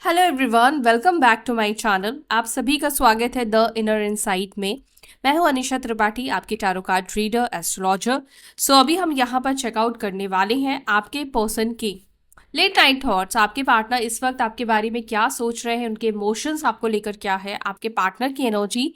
Hello everyone, welcome back to my channel. आप सभी का स्वागत है द इनर इनसाइट में। मैं हूं अनिशा त्रिपाठी, आपकी टैरो कार्ड रीडर, एस्ट्रोलॉजर। सो अभी हम यहां पर चेकआउट करने वाले हैं आपके पर्सन की लेट नाइट थॉट्स। आपके पार्टनर इस वक्त आपके बारे में क्या सोच रहे हैं, उनके इमोशंस आपको लेकर क्या है, आपके पार्टनर की एनर्जी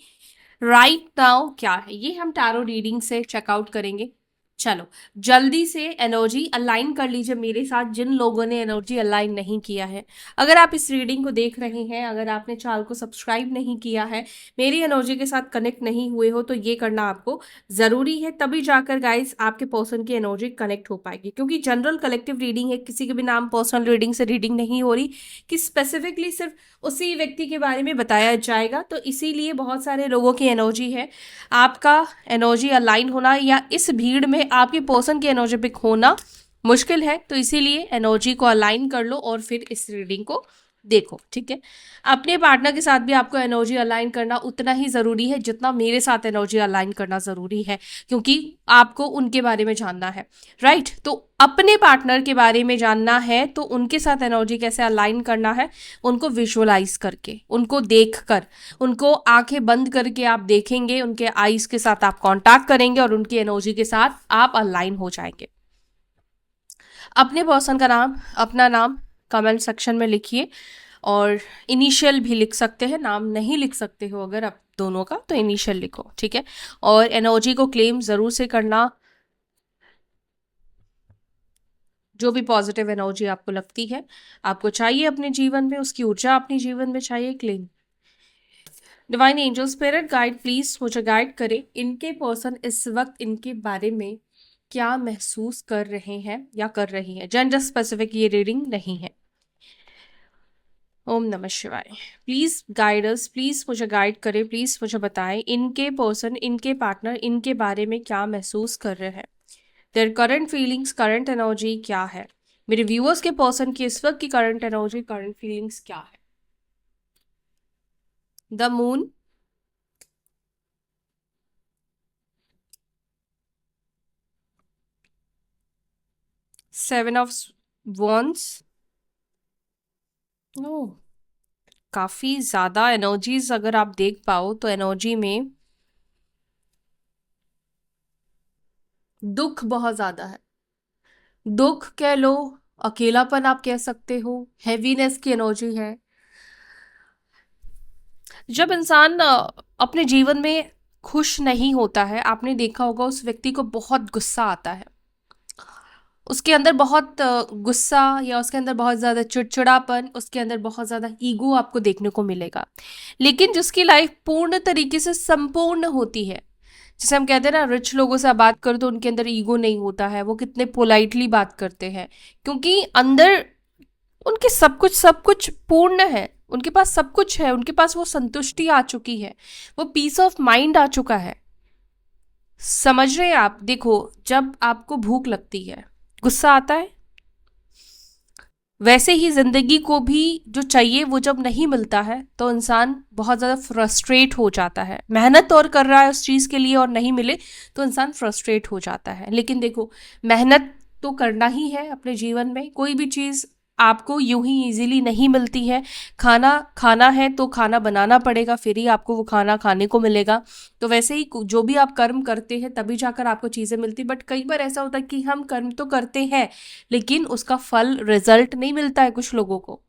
राइट नाउ क्या है, ये हम टैरो रीडिंग से चेकआउट करेंगे। चलो जल्दी से एनर्जी अलाइन कर लीजिए मेरे साथ, जिन लोगों ने एनर्जी अलाइन नहीं किया है। अगर आप इस रीडिंग को देख रहे हैं, अगर आपने चैनल को सब्सक्राइब नहीं किया है, मेरी एनर्जी के साथ कनेक्ट नहीं हुए हो, तो ये करना आपको ज़रूरी है। तभी जाकर गाइस आपके पर्सन की एनर्जी कनेक्ट हो पाएगी, क्योंकि जनरल कलेक्टिव रीडिंग है, किसी के भी नाम पर्सनल रीडिंग से रीडिंग नहीं हो रही कि स्पेसिफिकली सिर्फ उसी व्यक्ति के बारे में बताया जाएगा। तो इसीलिए बहुत सारे लोगों की एनर्जी है, आपका एनर्जी अलाइन होना या इस भीड़ में आपके पर्सन की एनर्जी पिक होना मुश्किल है। तो इसीलिए एनर्जी को अलाइन कर लो और फिर इस रीडिंग को देखो, ठीक है। अपने पार्टनर के साथ भी आपको एनर्जी अलाइन करना उतना ही ज़रूरी है जितना मेरे साथ एनर्जी अलाइन करना ज़रूरी है, क्योंकि आपको उनके बारे में जानना है, राइट। तो अपने पार्टनर के बारे में जानना है तो उनके साथ एनर्जी कैसे अलाइन करना है, उनको विजुअलाइज करके, उनको देख कर, उनको आंखें बंद करके आप देखेंगे, उनके आईज के साथ आप कांटेक्ट करेंगे और उनकी एनर्जी के साथ आप अलाइन हो जाएंगे। अपने पर्सन का नाम, अपना नाम कमेंट सेक्शन में लिखिए, और इनिशियल भी लिख सकते हैं, नाम नहीं लिख सकते हो अगर आप दोनों का, तो इनिशियल लिखो, ठीक है। और एनर्जी को क्लेम ज़रूर से करना। जो भी पॉजिटिव एनर्जी आपको लगती है, आपको चाहिए अपने जीवन में, उसकी ऊर्जा अपने जीवन में चाहिए, claim. Divine angel spirit guide please मुझे गाइड करें, इनके पर्सन इस वक्त इनके बारे में क्या महसूस कर रहे हैं या कर रही हैं। जेंडर स्पेसिफिक ये रीडिंग नहीं है। ओम नमः शिवाय। प्लीज गाइड अस, प्लीज मुझे गाइड करें, प्लीज मुझे बताएं इनके पर्सन, इनके पार्टनर इनके बारे में क्या महसूस कर रहे हैं। Their current feelings, current energy क्या है। मेरे व्यूअर्स के पर्सन की इस वक्त की करंट एनर्जी, करंट फीलिंग्स क्या है। The moon, 7 of wands. No, काफी ज्यादा एनर्जीज अगर आप देख पाओ तो एनर्जी में दुख बहुत ज्यादा है। दुख कह लो, अकेलापन आप कह सकते हो, हैवीनेस की एनर्जी है। जब इंसान अपने जीवन में खुश नहीं होता है, आपने देखा होगा उस व्यक्ति को बहुत गुस्सा आता है, उसके अंदर बहुत गुस्सा, या उसके अंदर बहुत ज़्यादा चिड़चिड़ापन, उसके अंदर बहुत ज़्यादा ईगो आपको देखने को मिलेगा। लेकिन जिसकी लाइफ पूर्ण तरीके से संपूर्ण होती है, जैसे हम कहते हैं ना, रिच लोगों से आप बात करो तो उनके अंदर ईगो नहीं होता है, वो कितने पोलाइटली बात करते हैं, क्योंकि अंदर उनके सब कुछ पूर्ण है, उनके पास सब कुछ है, उनके पास वो संतुष्टि आ चुकी है, वो पीस ऑफ माइंड आ चुका है। समझ रहे हैं आप? देखो, जब आपको भूख लगती है, गुस्सा आता है, वैसे ही जिंदगी को भी जो चाहिए वो जब नहीं मिलता है तो इंसान बहुत ज़्यादा फ्रस्ट्रेट हो जाता है। मेहनत और कर रहा है उस चीज़ के लिए और नहीं मिले तो इंसान फ्रस्ट्रेट हो जाता है। लेकिन देखो, मेहनत तो करना ही है अपने जीवन में, कोई भी चीज़ आपको यूं ही इजीली नहीं मिलती है। खाना खाना है तो खाना बनाना पड़ेगा, फिर ही आपको वो खाना खाने को मिलेगा। तो वैसे ही जो भी आप कर्म करते हैं तभी जाकर आपको चीज़ें मिलती। बट कई बार ऐसा होता है कि हम कर्म तो करते हैं लेकिन उसका फल, रिजल्ट नहीं मिलता है कुछ लोगों को।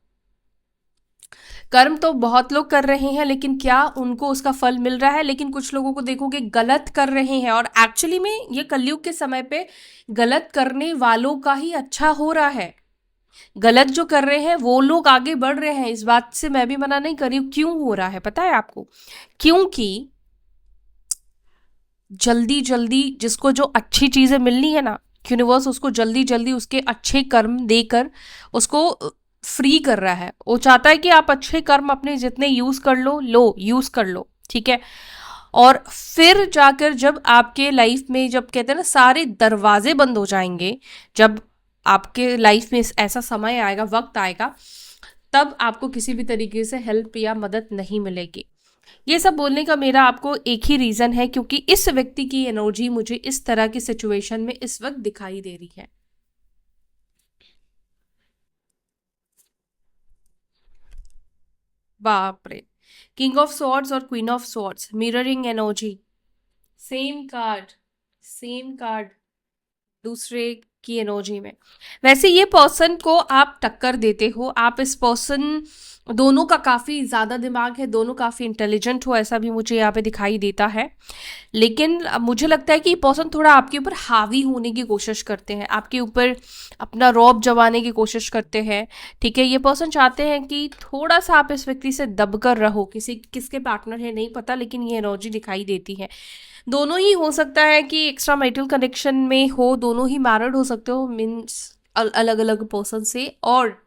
कर्म तो बहुत लोग कर रहे हैं लेकिन क्या उनको उसका फल मिल रहा है? लेकिन कुछ लोगों को देखोगे गलत कर रहे हैं, और एक्चुअली में ये कलयुग के समय पे गलत करने वालों का ही अच्छा हो रहा है। गलत जो कर रहे हैं वो लोग आगे बढ़ रहे हैं, इस बात से मैं भी मना नहीं कर रही हूँ। क्यों हो रहा है पता है आपको? क्योंकि जल्दी जल्दी जिसको जो अच्छी चीजें मिलनी है ना, यूनिवर्स उसको जल्दी जल्दी उसके अच्छे कर्म देकर उसको फ्री कर रहा है। वो चाहता है कि आप अच्छे कर्म अपने जितने यूज कर लो यूज कर लो, ठीक है। और फिर जाकर जब आपके लाइफ में, जब कहते हैं ना सारे दरवाजे बंद हो जाएंगे, जब आपके लाइफ में ऐसा समय आएगा, वक्त आएगा, तब आपको किसी भी तरीके से हेल्प या मदद नहीं मिलेगी। ये सब बोलने का मेरा आपको एक ही रीज़न है, क्योंकि इस व्यक्ति की एनर्जी मुझे इस तरह की सिचुएशन में इस वक्त दिखाई दे रही है। बाप रे, किंग ऑफ स्वॉर्ड्स और queen of swords, mirroring energy, same card, same card दूसरे की एनर्जी में। वैसे ये पर्सन को आप टक्कर देते हो, आप इस पर्सन, दोनों का काफ़ी ज़्यादा दिमाग है, दोनों काफ़ी इंटेलिजेंट हो, ऐसा भी मुझे यहाँ पे दिखाई देता है। लेकिन मुझे लगता है कि ये पर्सन थोड़ा आपके ऊपर हावी होने की कोशिश करते हैं, आपके ऊपर अपना रौब जमाने की कोशिश करते हैं। ठीक है, ये पर्सन चाहते हैं कि थोड़ा सा आप इस व्यक्ति से दबकर रहो, किसी किसके पार्टनर है नहीं पता, लेकिन ये एनर्जी दिखाई देती है। दोनों ही हो सकता है कि एक्स्ट्रा मैरिटल कनेक्शन में हो, दोनों ही मैरिड हो सकते हो, मीन्स अलग अलग पर्सन से, और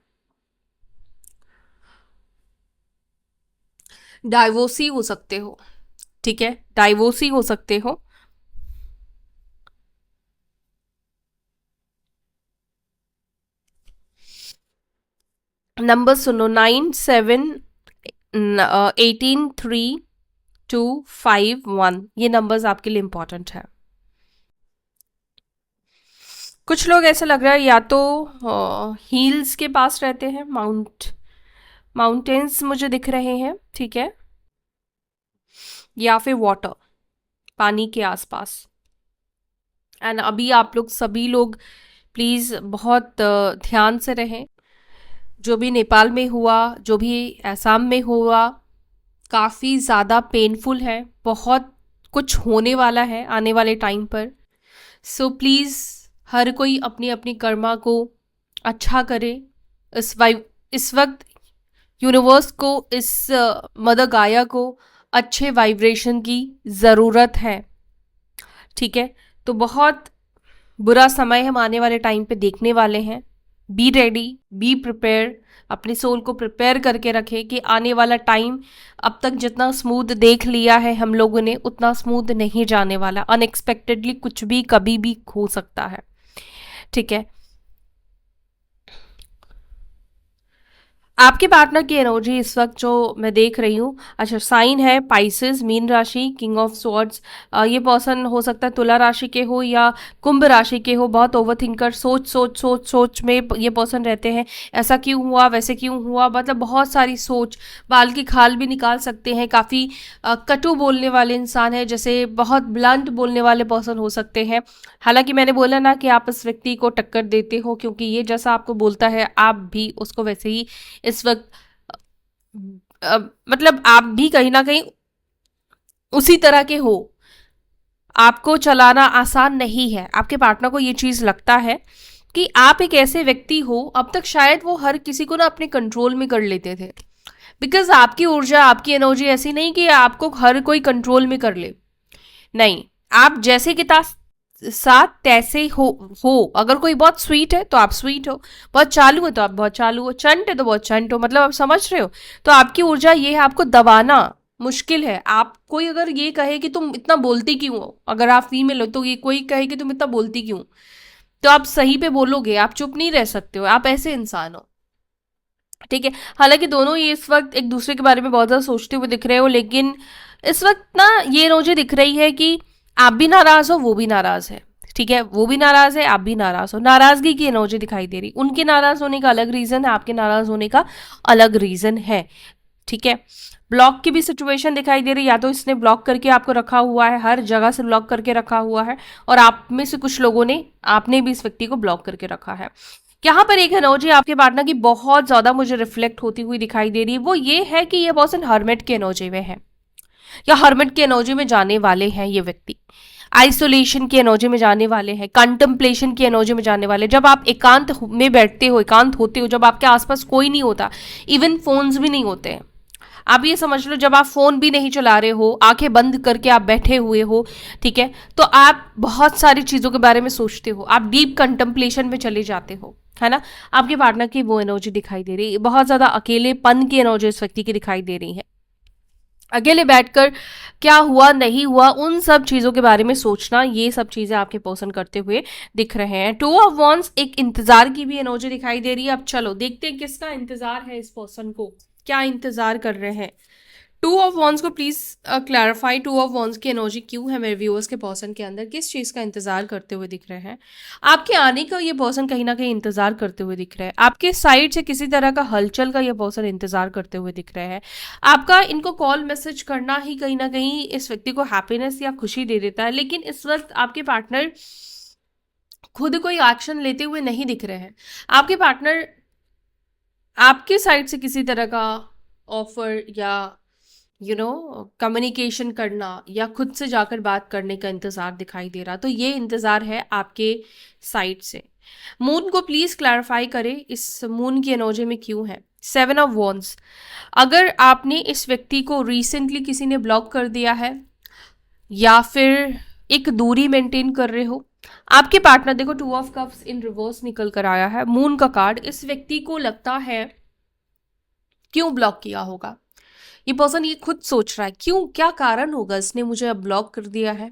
डाइवोर्सी हो सकते हो। ठीक है, डाइवोर्सी हो सकते हो। नंबर सुनो, 9, 7, 18, 3, 2, 5, 1, ये नंबर्स आपके लिए इंपॉर्टेंट है। कुछ लोग ऐसा लग रहा है या तो हील्स के पास रहते हैं, माउंटेन्स मुझे दिख रहे हैं, ठीक है, या फिर वाटर, पानी के आसपास। एंड अभी आप लोग सभी लोग प्लीज़ बहुत ध्यान से रहें। जो भी नेपाल में हुआ, जो भी असम में हुआ, काफ़ी ज़्यादा पेनफुल है, बहुत कुछ होने वाला है आने वाले टाइम पर। सो प्लीज़ हर कोई अपनी अपनी कर्मा को अच्छा करे। इस वक्त यूनिवर्स को, इस मदर गाया को अच्छे वाइब्रेशन की ज़रूरत है। ठीक है, तो बहुत बुरा समय हम आने वाले टाइम पे देखने वाले हैं। बी रेडी, बी प्रिपेयर, अपने सोल को प्रिपेयर करके रखें कि आने वाला टाइम अब तक जितना स्मूथ देख लिया है हम लोगों ने, उतना स्मूथ नहीं जाने वाला। अनएक्सपेक्टेडली कुछ भी कभी भी हो सकता है। ठीक है, आपके पार्टनर की एनर्जी इस वक्त जो मैं देख रही हूँ, अच्छा, साइन है पाइसेस, मीन राशि, किंग ऑफ स्वॉर्ड्स। ये पर्सन हो सकता है तुला राशि के हो या कुंभ राशि के हो। बहुत ओवर थिंकर, सोच सोच सोच सोच में ये पर्सन रहते हैं। ऐसा क्यों हुआ, वैसे क्यों हुआ, मतलब बहुत सारी सोच, बाल की खाल भी निकाल सकते हैं। काफ़ी कटु बोलने वाले इंसान है, जैसे बहुत ब्लंट बोलने वाले पर्सन हो सकते हैं। हालांकि मैंने बोला ना कि आप इस व्यक्ति को टक्कर देते हो, क्योंकि ये जैसा आपको बोलता है आप भी उसको वैसे ही इस वक्त मतलब आप भी कहीं ना कहीं उसी तरह के हो। आपको चलाना आसान नहीं है। आपके पार्टनर को ये चीज लगता है कि आप एक ऐसे व्यक्ति हो, अब तक शायद वो हर किसी को ना अपने कंट्रोल में कर लेते थे, बिकॉज आपकी ऊर्जा, आपकी एनर्जी ऐसी नहीं कि आपको हर कोई कंट्रोल में कर ले। नहीं, आप जैसे के साथ तैसे हो। अगर कोई बहुत स्वीट है तो आप स्वीट हो, बहुत चालू है तो आप बहुत चालू हो, चंट है तो बहुत चंट हो, मतलब आप समझ रहे हो। तो आपकी ऊर्जा ये है, आपको दबाना मुश्किल है। आप, कोई अगर ये कहे कि तुम इतना बोलती क्यों हो, अगर आप फीमेल हो तो ये कोई कहे कि तुम इतना बोलती क्यों, तो आप सही पे बोलोगे, आप चुप नहीं रह सकते हो, आप ऐसे इंसान हो। ठीक है, हालांकि दोनों ये इस वक्त एक दूसरे के बारे में बहुत ज़्यादा सोचते हुए दिख रहे हो, लेकिन इस वक्त ना ये मुझे दिख रही है कि आप भी नाराज हो, वो भी नाराज है। ठीक है, वो भी नाराज है, आप भी नाराज हो। नाराजगी की एनर्जी दिखाई दे रही। उनके नाराज होने का अलग रीजन है, आपके नाराज होने का अलग रीजन है। ठीक है, ब्लॉक की भी सिचुएशन दिखाई दे रही। या तो इसने ब्लॉक करके आपको रखा हुआ है, हर जगह से ब्लॉक करके रखा हुआ है, और आप में से कुछ लोगों ने, आपने भी इस व्यक्ति को ब्लॉक करके रखा है। यहाँ पर एक एनर्जी आपके पार्टनर की बहुत ज्यादा मुझे रिफ्लेक्ट होती हुई दिखाई दे रही है। वो ये है कि ये पर्सन हर्मिट की एनर्जी में है, या हर्मिट की एनर्जी में जाने वाले हैं ये व्यक्ति। आइसोलेशन की एनर्जी में जाने वाले हैं, कंटम्पलेशन की एनर्जी में जाने वाले। जब आप एकांत में बैठते हो, एकांत होते हो, जब आपके आसपास कोई नहीं होता, इवन फोन्स भी नहीं होते हैं, आप ये समझ लो, जब आप फोन भी नहीं चला रहे हो, आंखें बंद करके आप बैठे हुए हो, ठीक है, तो आप बहुत सारी चीजों के बारे में सोचते हो, आप डीप कंटम्पलेशन में चले जाते हो, है ना। आपके पार्टनर की वो एनर्जी दिखाई दे रही है। बहुत ज्यादा अकेलेपन की एनर्जी इस व्यक्ति की दिखाई दे रही है। अकेले बैठकर क्या हुआ नहीं हुआ उन सब चीजों के बारे में सोचना, ये सब चीजें आपके पर्सन करते हुए दिख रहे हैं। 2 ऑफ वॉन्ड्स, एक इंतजार की भी एनर्जी दिखाई दे रही है। अब चलो देखते हैं किसका इंतजार है इस पर्सन को, क्या इंतजार कर रहे हैं। टू ऑफ वॉन्स को please clarify, two of wands की एनर्जी क्यों है मेरे व्यूअर्स के पर्सन के अंदर, किस चीज़ का इंतजार करते हुए दिख रहे हैं? आपके आने का ये पर्सन कहीं ना कहीं इंतजार करते हुए दिख रहे हैं, आपके साइड से किसी तरह का हलचल का ये पर्सन इंतजार करते हुए दिख रहे हैं। आपका इनको कॉल मैसेज करना ही कहीं ना कहीं इस व्यक्ति को हैप्पीनेस या खुशी दे देता है, लेकिन इस वक्त आपके पार्टनर खुद कोई एक्शन लेते हुए नहीं दिख रहे हैं। आपके पार्टनर आपके साइड से किसी तरह का ऑफर या कम्युनिकेशन करना या खुद से जाकर बात करने का इंतज़ार दिखाई दे रहा, तो ये इंतज़ार है आपके साइड से। मून को प्लीज़ क्लैरिफाई करें, इस मून की एनर्जी में क्यों है? 7 ऑफ वॉन्ड्स, अगर आपने इस व्यक्ति को रिसेंटली किसी ने ब्लॉक कर दिया है या फिर एक दूरी मेंटेन कर रहे हो, आपके पार्टनर, देखो 2 ऑफ कप्स इन रिवर्स निकल कर आया है, मून का कार्ड, इस व्यक्ति को लगता है क्यों ब्लॉक किया होगा? ये पर्सन ये खुद सोच रहा है क्यों, क्या कारण होगा इसने मुझे अब ब्लॉक कर दिया है,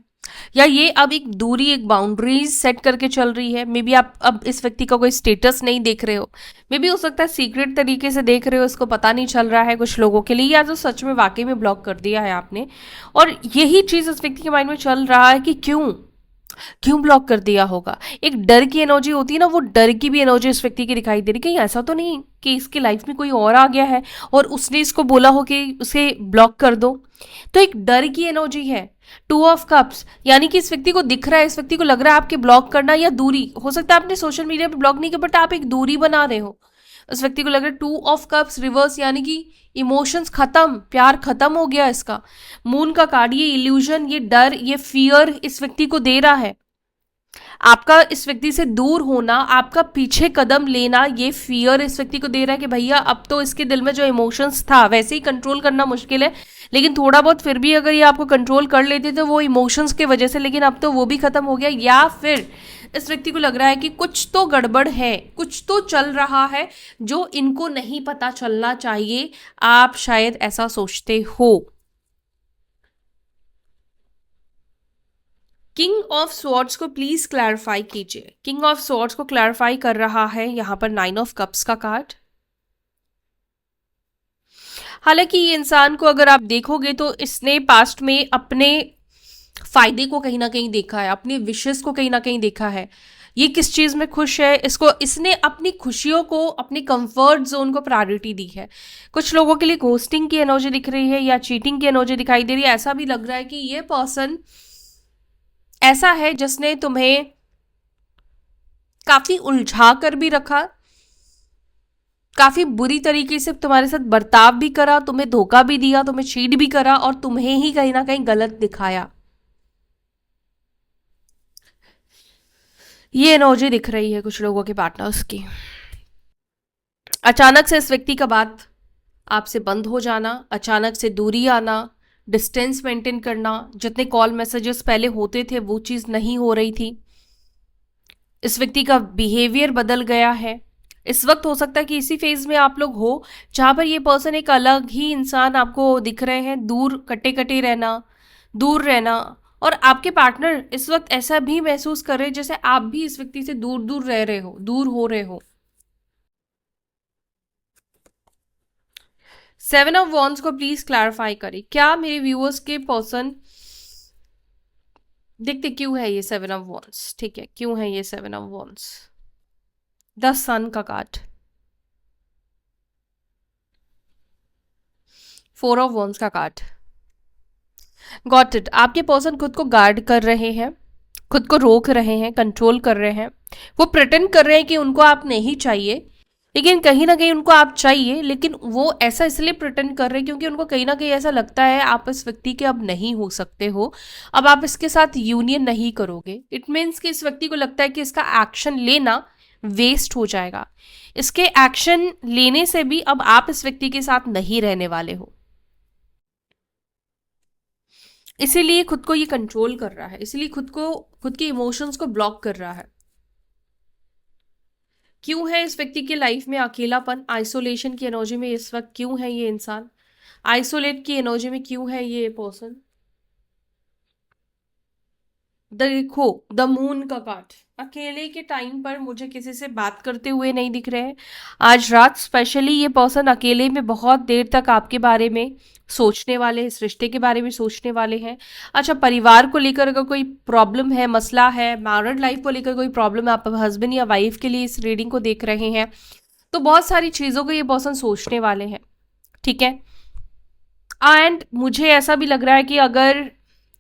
या ये अब एक दूरी, एक बाउंड्रीज सेट करके चल रही है। मे बी आप अब इस व्यक्ति का कोई स्टेटस नहीं देख रहे हो, मे बी हो सकता है सीक्रेट तरीके से देख रहे हो, इसको पता नहीं चल रहा है कुछ लोगों के लिए, या तो सच में वाकई में ब्लॉक कर दिया है आपने, और यही चीज़ इस व्यक्ति के माइंड में चल रहा है कि क्यों क्यों ब्लॉक कर दिया होगा। एक डर की एनर्जी होती है ना, वो डर की भी एनर्जी इस व्यक्ति की दिखाई दे रही, कहीं ऐसा तो नहीं कि इसकी लाइफ में कोई और आ गया है और उसने इसको बोला हो कि उसे ब्लॉक कर दो। तो एक डर की एनर्जी है। 2 ऑफ कप्स यानी कि इस व्यक्ति को दिख रहा है, इस व्यक्ति को लग रहा है आपके ब्लॉक करना या दूरी, हो सकता है आपने सोशल मीडिया पे ब्लॉक नहीं किया बट आप एक दूरी बना रहे हो, उस व्यक्ति को लग रहा है। 2 ऑफ कप्स रिवर्स यानी कि इमोशंस खत्म, प्यार खत्म हो गया इसका। मून का कार्ड, ये इल्यूजन, ये डर, ये फियर इस व्यक्ति को दे रहा है। आपका इस व्यक्ति से दूर होना, आपका पीछे कदम लेना, ये फियर इस व्यक्ति को दे रहा है कि भैया अब तो इसके दिल में जो इमोशंस था, वैसे ही कंट्रोल करना मुश्किल है, लेकिन थोड़ा बहुत फिर भी अगर ये आपको कंट्रोल कर लेते तो वो इमोशंस की वजह से, लेकिन अब तो वो भी खत्म हो गया। या फिर इस व्यक्ति को लग रहा है कि कुछ तो गड़बड़ है, कुछ तो चल रहा है जो इनको नहीं पता चलना चाहिए, आप शायद ऐसा सोचते हो। किंग ऑफ स्वॉर्ड्स को प्लीज क्लैरिफाई कीजिए। किंग ऑफ स्वॉर्ड्स को क्लैरिफाई कर रहा है यहाँ पर 9 ऑफ कप्स का कार्ड। हालांकि ये इंसान को अगर आप देखोगे तो इसने पास्ट में अपने फायदे को कहीं ना कहीं देखा है, अपने विशेष को कहीं ना कहीं देखा है। ये किस चीज में खुश है, इसको इसने अपनी खुशियों को, अपनी कंफर्ट जोन को प्रायोरिटी दी है। कुछ लोगों के लिए घोस्टिंग की एनर्जी दिख रही है या चीटिंग की एनर्जी दिखाई दे रही है। ऐसा भी लग रहा है कि ये पर्सन ऐसा है जिसने तुम्हें काफी उलझा कर भी रखा, काफी बुरी तरीके से तुम्हारे साथ बर्ताव भी करा, तुम्हें धोखा भी दिया, तुम्हें चीट भी करा और तुम्हें ही कहीं ना कहीं गलत दिखाया। ये एनर्जी दिख रही है कुछ लोगों के पार्टनर्स की। अचानक से इस व्यक्ति का बात आपसे बंद हो जाना, अचानक से दूरी आना, डिस्टेंस मेंटेन करना, जितने कॉल मैसेजेस पहले होते थे वो चीज़ नहीं हो रही थी। इस व्यक्ति का बिहेवियर बदल गया है। इस वक्त हो सकता है कि इसी फेज में आप लोग हो जहां पर ये पर्सन एक अलग ही इंसान आपको दिख रहे हैं, दूर कटे कटे रहना, दूर रहना, और आपके पार्टनर इस वक्त ऐसा भी महसूस कर रहे हैं जैसे आप भी इस व्यक्ति से दूर दूर रह रहे हो, दूर हो रहे हो। 7 ऑफ वॉन्ड्स को प्लीज क्लैरिफाई करें, क्या मेरे व्यूअर्स के पर्सन देखते क्यों है ये 7 ऑफ वॉन्ड्स? ठीक है, क्यों है ये 7 ऑफ वॉन्ड्स? 10 सन का कार्ड, 4 ऑफ वॉन्ड्स का कार्ड। Got it. आपके पर्सन खुद को गार्ड कर रहे हैं, खुद को रोक रहे हैं, कंट्रोल कर रहे हैं। वो प्रिटेंड कर रहे हैं कि उनको आप नहीं चाहिए, लेकिन कहीं ना कहीं उनको आप चाहिए, लेकिन वो ऐसा इसलिए प्रिटेंड कर रहे हैं क्योंकि उनको कहीं ना कहीं ऐसा लगता है आप इस व्यक्ति के अब नहीं हो सकते हो, अब आप इसके साथ यूनियन नहीं करोगे। इट मीन्स कि इस व्यक्ति को लगता है कि इसका एक्शन लेना वेस्ट हो जाएगा, इसके एक्शन लेने से भी अब आप इस व्यक्ति के साथ नहीं रहने वाले हो, इसीलिए खुद को ये कंट्रोल कर रहा है, इसीलिए खुद के इमोशंस को ब्लॉक कर रहा है। क्यों है इस व्यक्ति की लाइफ में अकेलापन, आइसोलेशन की एनर्जी में इस वक्त क्यों है ये इंसान, आइसोलेट की एनर्जी में क्यों है ये पर्सन? देखो द मून का कार्ड, अकेले के टाइम पर मुझे किसी से बात करते हुए नहीं दिख रहे हैं। आज रात स्पेशली ये पर्सन अकेले में बहुत देर तक आपके बारे में सोचने वाले हैं, इस रिश्ते के बारे में सोचने वाले हैं। अच्छा, परिवार को लेकर अगर कोई प्रॉब्लम है, मसला है, मैरिड लाइफ को लेकर कोई प्रॉब्लम है, आप हस्बैंड या वाइफ के लिए इस रीडिंग को देख रहे हैं, तो बहुत सारी चीज़ों को ये पर्सन सोचने वाले हैं। ठीक है, एंड मुझे ऐसा भी लग रहा है कि अगर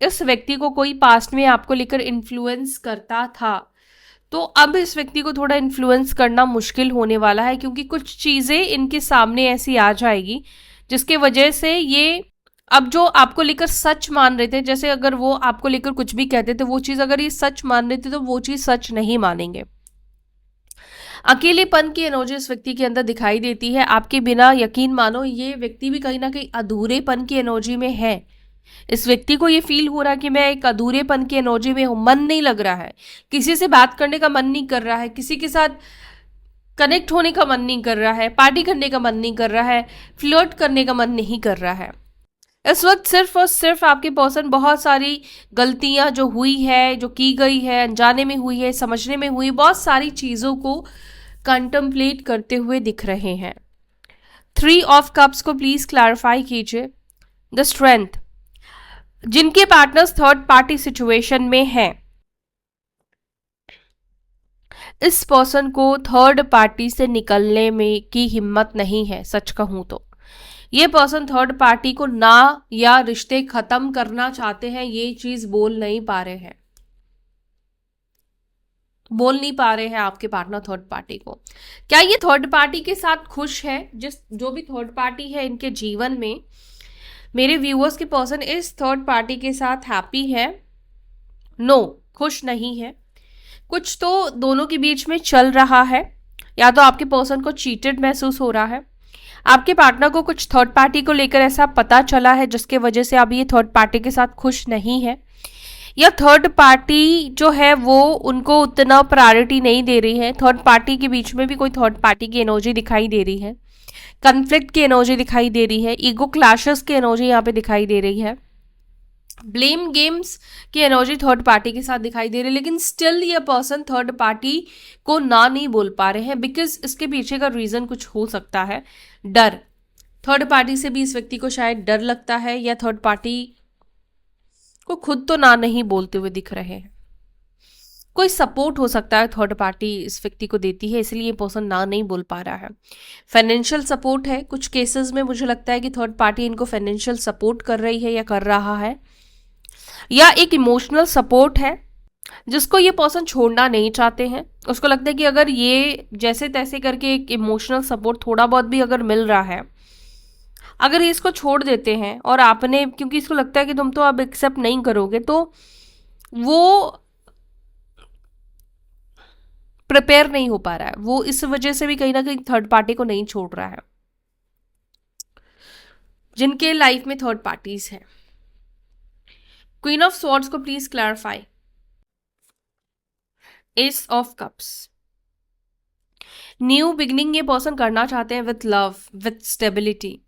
इस व्यक्ति को कोई पास्ट में आपको लेकर इन्फ्लुएंस करता था, तो अब इस व्यक्ति को थोड़ा इन्फ्लुएंस करना मुश्किल होने वाला है, क्योंकि कुछ चीज़ें इनके सामने ऐसी आ जाएगी जिसके वजह से ये अब जो आपको लेकर सच मान रहे थे, जैसे अगर वो आपको लेकर कुछ भी कहते थे, वो चीज़ अगर ये सच मान रहे थे तो वो चीज़ सच नहीं मानेंगे। अकेलेपन की एनर्जी इस व्यक्ति के अंदर दिखाई देती है। आपके बिना यकीन मानो ये व्यक्ति भी कहीं ना कहीं अधूरेपन की एनर्जी में है। इस व्यक्ति को ये फील हो रहा है कि मैं एक अधूरेपन की एनर्जी में हूं, मन नहीं लग रहा है, किसी से बात करने का मन नहीं कर रहा है, किसी के साथ कनेक्ट होने का मन नहीं कर रहा है, पार्टी करने का मन नहीं कर रहा है, फ्लर्ट करने का मन नहीं कर रहा है। इस वक्त सिर्फ और सिर्फ आपके पर्सन बहुत सारी गलतियां जो हुई है, जो की गई है, अनजाने में हुई है, समझने में हुई, बहुत सारी चीज़ों को कंटम्पलेट करते हुए दिख रहे हैं। 3 ऑफ कप्स को प्लीज क्लैरिफाई कीजिए। द स्ट्रेंथ, जिनके पार्टनर्स थर्ड पार्टी सिचुएशन में हैं, इस पर्सन को थर्ड पार्टी से निकलने में की हिम्मत नहीं है। सच कहूं तो ये पर्सन थर्ड पार्टी को ना या रिश्ते खत्म करना चाहते हैं, ये चीज बोल नहीं पा रहे हैं, बोल नहीं पा रहे हैं आपके पार्टनर थर्ड पार्टी को। क्या ये थर्ड पार्टी के साथ खुश है? जो भी थर्ड पार्टी है इनके जीवन में, मेरे व्यूअर्स के पर्सन इस थर्ड पार्टी के साथ हैप्पी है? नो, खुश नहीं है। कुछ तो दोनों के बीच में चल रहा है, या तो आपके पर्सन को चीटेड महसूस हो रहा है, आपके पार्टनर को कुछ थर्ड पार्टी को लेकर ऐसा पता चला है जिसके वजह से अब ये थर्ड पार्टी के साथ खुश नहीं है, या थर्ड पार्टी जो है वो उनको उतना प्रायोरिटी नहीं दे रही है। थर्ड पार्टी के बीच में भी कोई थर्ड पार्टी की एनर्जी दिखाई दे रही है, कन्फ्लिक्ट की एनर्जी दिखाई दे रही है, ईगो क्लैशेस की एनर्जी यहाँ पे दिखाई दे रही है, ब्लेम गेम्स की एनर्जी थर्ड पार्टी के साथ दिखाई दे रही है। लेकिन स्टिल ये पर्सन थर्ड पार्टी को ना नहीं बोल पा रहे हैं, बिकॉज इसके पीछे का रीजन कुछ हो सकता है। डर, थर्ड पार्टी से भी इस व्यक्ति को शायद डर लगता है, या थर्ड पार्टी को खुद तो ना नहीं बोलते हुए दिख रहे हैं। कोई सपोर्ट हो सकता है थर्ड पार्टी इस व्यक्ति को देती है, इसलिए ये पर्सन ना नहीं बोल पा रहा है। फाइनेंशियल सपोर्ट है, कुछ केसेस में मुझे लगता है कि थर्ड पार्टी इनको फाइनेंशियल सपोर्ट कर रही है या कर रहा है, या एक इमोशनल सपोर्ट है जिसको ये पर्सन छोड़ना नहीं चाहते हैं। उसको लगता है कि अगर ये जैसे तैसे करके एक इमोशनल सपोर्ट थोड़ा बहुत भी अगर मिल रहा है, अगर ये इसको छोड़ देते हैं और आपने, क्योंकि इसको लगता है कि तुम तो अब एक्सेप्ट नहीं करोगे, तो वो प्रिपेयर नहीं हो पा रहा है, वो इस वजह से भी कहीं ना कहीं थर्ड पार्टी को नहीं छोड़ रहा है। जिनके लाइफ में थर्ड पार्टीज हैं, क्वीन ऑफ स्वॉर्ड्स को please clarify. S of cups, new beginning ये पर्सन करना चाहते हैं with love, with stability.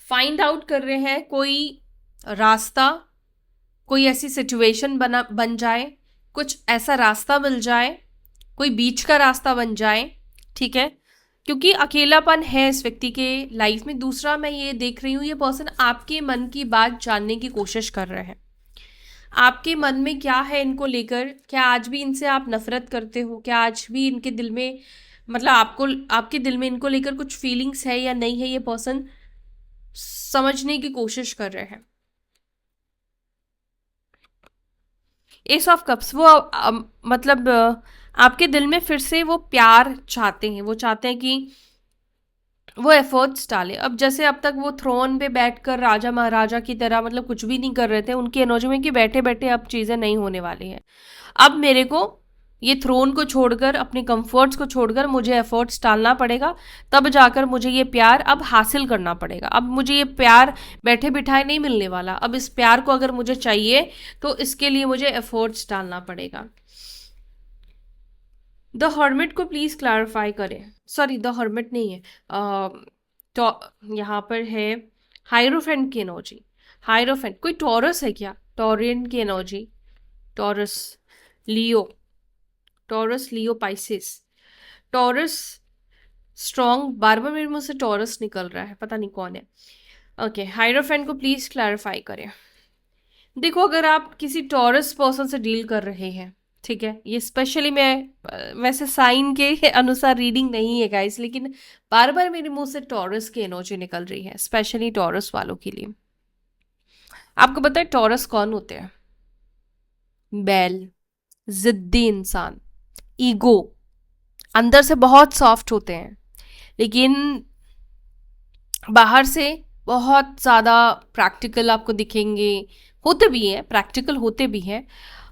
Find out कर रहे हैं कोई रास्ता, कोई ऐसी सिचुएशन बन जाए, कुछ ऐसा रास्ता मिल जाए, कोई बीच का रास्ता बन जाए। ठीक है, क्योंकि अकेलापन है इस व्यक्ति के लाइफ में। दूसरा मैं ये देख रही हूँ, ये पर्सन आपके मन की बात जानने की कोशिश कर रहे हैं। आपके मन में क्या है इनको लेकर? क्या आज भी इनसे आप नफरत करते हो? क्या आज भी इनके दिल में, मतलब आपके दिल में इनको लेकर कुछ फीलिंग्स है या नहीं है? ये पर्सन समझने की कोशिश कर रहे हैं। एस ऑफ कप्स, वो मतलब आपके दिल में फिर से वो प्यार चाहते हैं, वो चाहते हैं कि वो एफर्ट्स डाले। अब जैसे अब तक वो थ्रोन पे बैठकर राजा महाराजा की तरह मतलब कुछ भी नहीं कर रहे थे, उनकी एनर्जी में कि बैठे बैठे अब चीज़ें नहीं होने वाली हैं, अब मेरे को ये थ्रोन को छोड़कर, अपने कंफर्ट्स को छोड़कर मुझे एफर्ट्स डालना पड़ेगा, तब जाकर मुझे ये प्यार अब हासिल करना पड़ेगा। अब मुझे ये प्यार बैठे बिठाए नहीं मिलने वाला, अब इस प्यार को अगर मुझे चाहिए तो इसके लिए मुझे एफर्ट्स डालना पड़ेगा। द हर्मिट को प्लीज क्लैरिफाई करें। सॉरी, द हर्मिट नहीं है, तो यहाँ पर है हाइरोफेंट की एनर्जी। हाइरोफेंट कोई टॉरस है क्या? टॉरियन की एनर्जी, टॉरस, लियो, टॉरस, लियो, पाइसेस, टॉरस, स्ट्रॉन्ग, बार बार मेरे मुंह से टॉरस निकल रहा है, पता नहीं कौन है। ओके, हाइरोफेंट को प्लीज क्लैरिफाई करें। देखो, अगर आप किसी टॉरस पर्सन से डील कर रहे हैं, ठीक है, ये स्पेशली मैं वैसे साइन के अनुसार रीडिंग नहीं है गाइस, लेकिन बार बार मेरे मुंह से टॉरस की एनर्जी निकल रही है, स्पेशली टॉरस वालों के लिए। आपको पता है टॉरस कौन होते हैं? बैल, जिद्दी इंसान, ईगो, अंदर से बहुत सॉफ्ट होते हैं, लेकिन बाहर से बहुत ज़्यादा प्रैक्टिकल आपको दिखेंगे, होते भी हैं, प्रैक्टिकल होते भी हैं,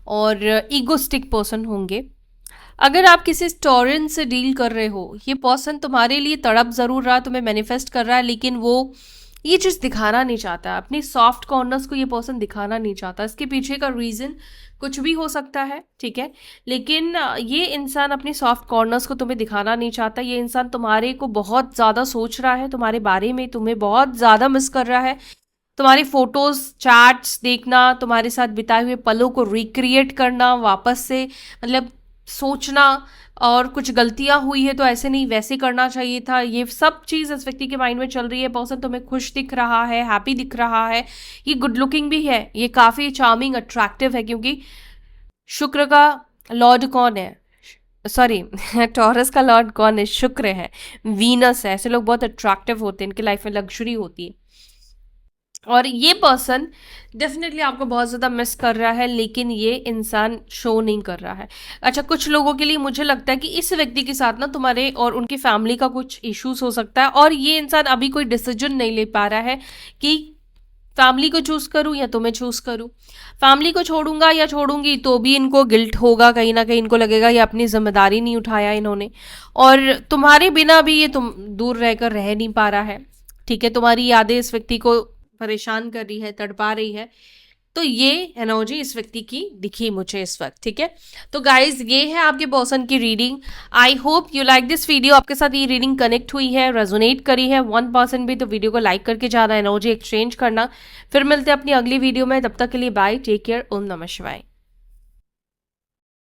और ईगोस्टिक पर्सन होंगे। अगर आप किसी टॉरेंट से डील कर रहे हो, ये पर्सन तुम्हारे लिए तड़प ज़रूर रहा, तुम्हें मैनिफेस्ट कर रहा है, लेकिन वो ये चीज़ दिखाना नहीं चाहता, अपनी सॉफ्ट कॉर्नर्स को ये पर्सन दिखाना नहीं चाहता। इसके पीछे का रीज़न कुछ भी हो सकता है, ठीक है, लेकिन ये इंसान अपनी सॉफ्ट कॉर्नर्स को तुम्हें दिखाना नहीं चाहता। ये इंसान तुम्हारे को बहुत ज़्यादा सोच रहा है, तुम्हारे बारे में तुम्हें बहुत ज़्यादा मिस कर रहा है। तुम्हारी फोटोज, चैट्स देखना, तुम्हारे साथ बिताए हुए पलों को रिक्रिएट करना वापस से, मतलब सोचना, और कुछ गलतियां हुई है तो ऐसे नहीं वैसे करना चाहिए था, ये सब चीज़ इस व्यक्ति के माइंड में चल रही है। पर्सन तुम्हें खुश दिख रहा है, हैप्पी दिख रहा है, ये गुड लुकिंग भी है, ये काफ़ी चार्मिंग, अट्रैक्टिव है, क्योंकि शुक्र का लॉर्ड कौन है? सॉरी टॉरस का लॉर्ड कौन है? शुक्र है, वीनस है। ऐसे लोग बहुत अट्रैक्टिव होते हैं, इनकी लाइफ में लग्जरी होती है, और ये पर्सन डेफिनेटली आपको बहुत ज़्यादा मिस कर रहा है, लेकिन ये इंसान शो नहीं कर रहा है। अच्छा, कुछ लोगों के लिए मुझे लगता है कि इस व्यक्ति के साथ ना तुम्हारे और उनकी फैमिली का कुछ इश्यूज हो सकता है, और ये इंसान अभी कोई डिसीजन नहीं ले पा रहा है कि फैमिली को चूज़ करूँ या तुम्हें चूज़ करूँ। फैमिली को छोड़ूंगा या छोड़ूंगी तो भी इनको गिल्ट होगा, कहीं ना कहीं इनको लगेगा ये अपनी जिम्मेदारी नहीं उठाया इन्होंने, और तुम्हारे बिना भी ये तुम दूर रहकर रह नहीं पा रहा है, ठीक है, तुम्हारी यादें इस व्यक्ति को परेशान कर रही है, तड़पा रही है। तो ये एनर्जी इस व्यक्ति की दिखी मुझे इस वक्त, ठीक है। तो गाइज, ये है आपके पर्सन की reading. I hope you like this video. आपके साथ ये रीडिंग कनेक्ट हुई है, रेजोनेट करी है 1% भी, तो वीडियो को लाइक करके जाना, एनर्जी एक्सचेंज करना। फिर मिलते हैं अपनी अगली वीडियो में, तब तक के लिए बाय, टेक केयर, ओम नमः शिवाय।